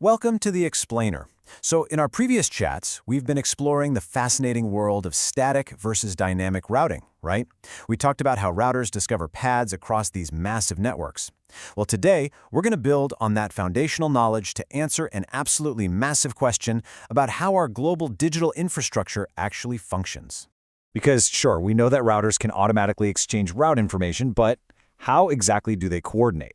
Welcome to the Explainer. So in our previous chats, we've been exploring the fascinating world of static versus dynamic routing, right? We talked about how routers discover paths across these massive networks. Well, today, we're going to build on that foundational knowledge to answer an absolutely massive question about how our global digital infrastructure actually functions. Because sure, we know that routers can automatically exchange route information, but how exactly do they coordinate?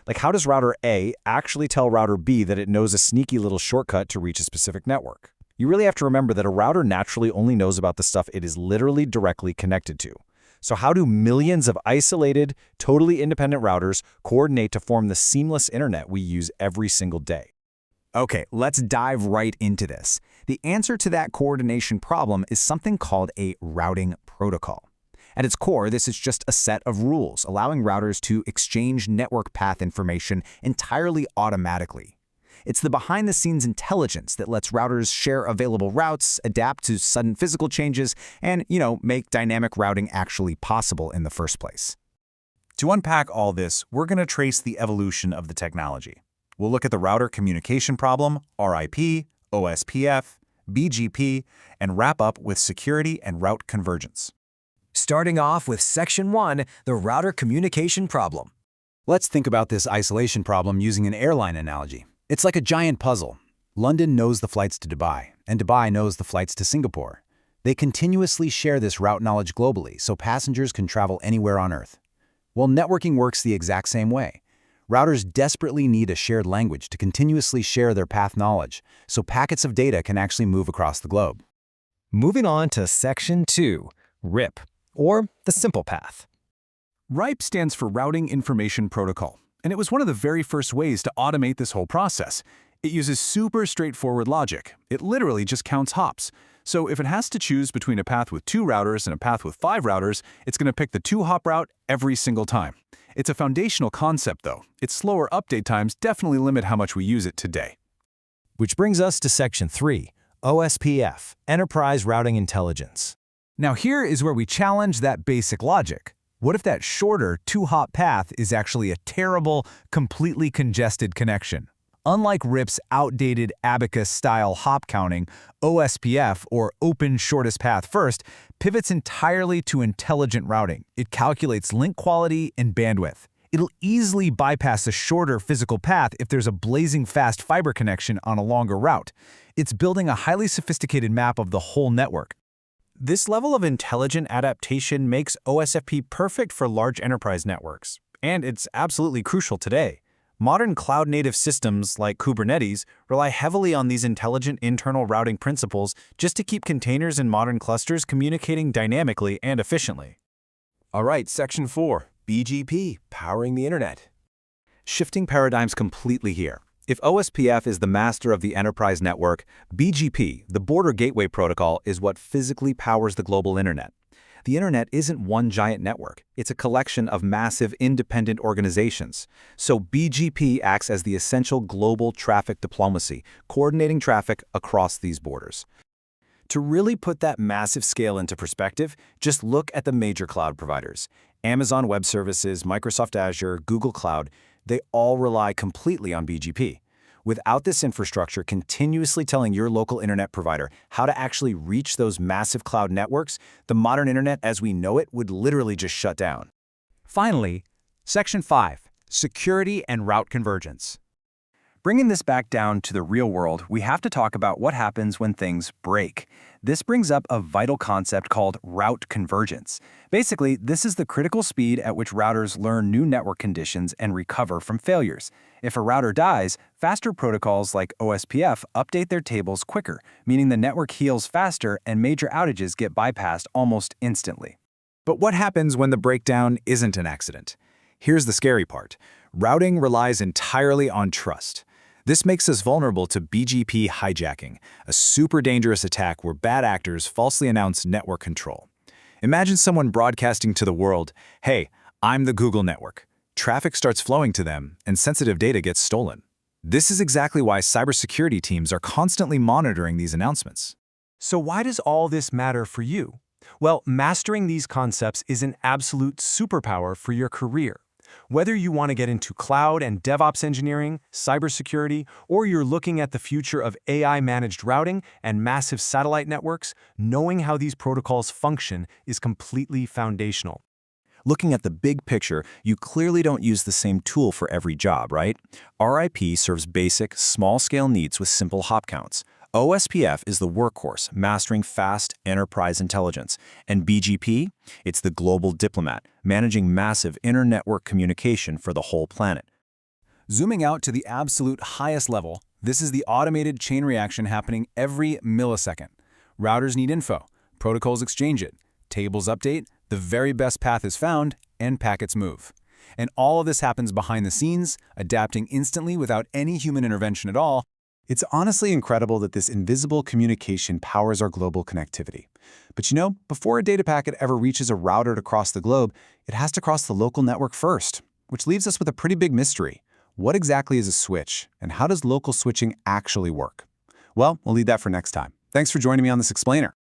Like, how does router A actually tell router B that it knows a sneaky little shortcut to reach a specific network? You really have to remember that a router naturally only knows about the stuff it is literally directly connected to. So how do millions of isolated, totally independent routers coordinate to form the seamless internet we use every single day? Okay, let's dive right into this. The answer to that coordination problem is something called a routing protocol. At its core, this is just a set of rules allowing routers to exchange network path information entirely automatically. It's the behind-the-scenes intelligence that lets routers share available routes, adapt to sudden physical changes, and, make dynamic routing actually possible in the first place. To unpack all this, we're going to trace the evolution of the technology. We'll look at the router communication problem, RIP, OSPF, BGP, and wrap up with security and route convergence. Starting off with Section 1, the router communication problem. Let's think about this isolation problem using an airline analogy. It's like a giant puzzle. London knows the flights to Dubai, and Dubai knows the flights to Singapore. They continuously share this route knowledge globally, so passengers can travel anywhere on Earth. Well, networking works the exact same way. Routers desperately need a shared language to continuously share their path knowledge, so packets of data can actually move across the globe. Moving on to Section 2, RIP, or the simple path. RIP stands for Routing Information Protocol, and it was one of the very first ways to automate this whole process. It uses super straightforward logic. It literally just counts hops. So if it has to choose between a path with 2 routers and a path with 5 routers, it's going to pick the 2-hop route every single time. It's a foundational concept, though. Its slower update times definitely limit how much we use it today. Which brings us to Section 3, OSPF, Enterprise Routing Intelligence. Now here is where we challenge that basic logic. What if that shorter 2-hop path is actually a terrible, completely congested connection? Unlike RIP's outdated abacus-style hop counting, OSPF, or Open Shortest Path First, pivots entirely to intelligent routing. It calculates link quality and bandwidth. It'll easily bypass a shorter physical path if there's a blazing fast fiber connection on a longer route. It's building a highly sophisticated map of the whole network. This level of intelligent adaptation makes OSFP perfect for large enterprise networks, and it's absolutely crucial today. Modern cloud-native systems like Kubernetes rely heavily on these intelligent internal routing principles just to keep containers in modern clusters communicating dynamically and efficiently. All right, Section 4, BGP, powering the internet. Shifting paradigms completely here. If OSPF is the master of the enterprise network, BGP, the Border Gateway Protocol, is what physically powers the global internet. The internet isn't one giant network. It's a collection of massive independent organizations. So BGP acts as the essential global traffic diplomacy, coordinating traffic across these borders. To really put that massive scale into perspective, just look at the major cloud providers. Amazon Web Services, Microsoft Azure, Google Cloud, they all rely completely on BGP. Without this infrastructure continuously telling your local internet provider how to actually reach those massive cloud networks, the modern internet as we know it would literally just shut down. Finally, Section 5, security and route convergence. Bringing this back down to the real world, we have to talk about what happens when things break. This brings up a vital concept called route convergence. Basically, this is the critical speed at which routers learn new network conditions and recover from failures. If a router dies, faster protocols like OSPF update their tables quicker, meaning the network heals faster and major outages get bypassed almost instantly. But what happens when the breakdown isn't an accident? Here's the scary part. Routing relies entirely on trust. This makes us vulnerable to BGP hijacking, a super dangerous attack where bad actors falsely announce network control. Imagine someone broadcasting to the world, "Hey, I'm the Google network." Traffic starts flowing to them, and sensitive data gets stolen. This is exactly why cybersecurity teams are constantly monitoring these announcements. So why does all this matter for you? Well, mastering these concepts is an absolute superpower for your career. Whether you want to get into cloud and DevOps engineering, cybersecurity, or you're looking at the future of AI-managed routing and massive satellite networks, knowing how these protocols function is completely foundational. Looking at the big picture, you clearly don't use the same tool for every job, right? RIP serves basic, small-scale needs with simple hop counts. OSPF is the workhorse, mastering fast enterprise intelligence. And BGP? It's the global diplomat, managing massive inter-network communication for the whole planet. Zooming out to the absolute highest level, this is the automated chain reaction happening every millisecond. Routers need info, protocols exchange it, tables update, the very best path is found, and packets move. And all of this happens behind the scenes, adapting instantly without any human intervention at all. It's honestly incredible that this invisible communication powers our global connectivity. But you know, before a data packet ever reaches a router to cross the globe, it has to cross the local network first, which leaves us with a pretty big mystery. What exactly is a switch, and how does local switching actually work? Well, we'll leave that for next time. Thanks for joining me on this explainer.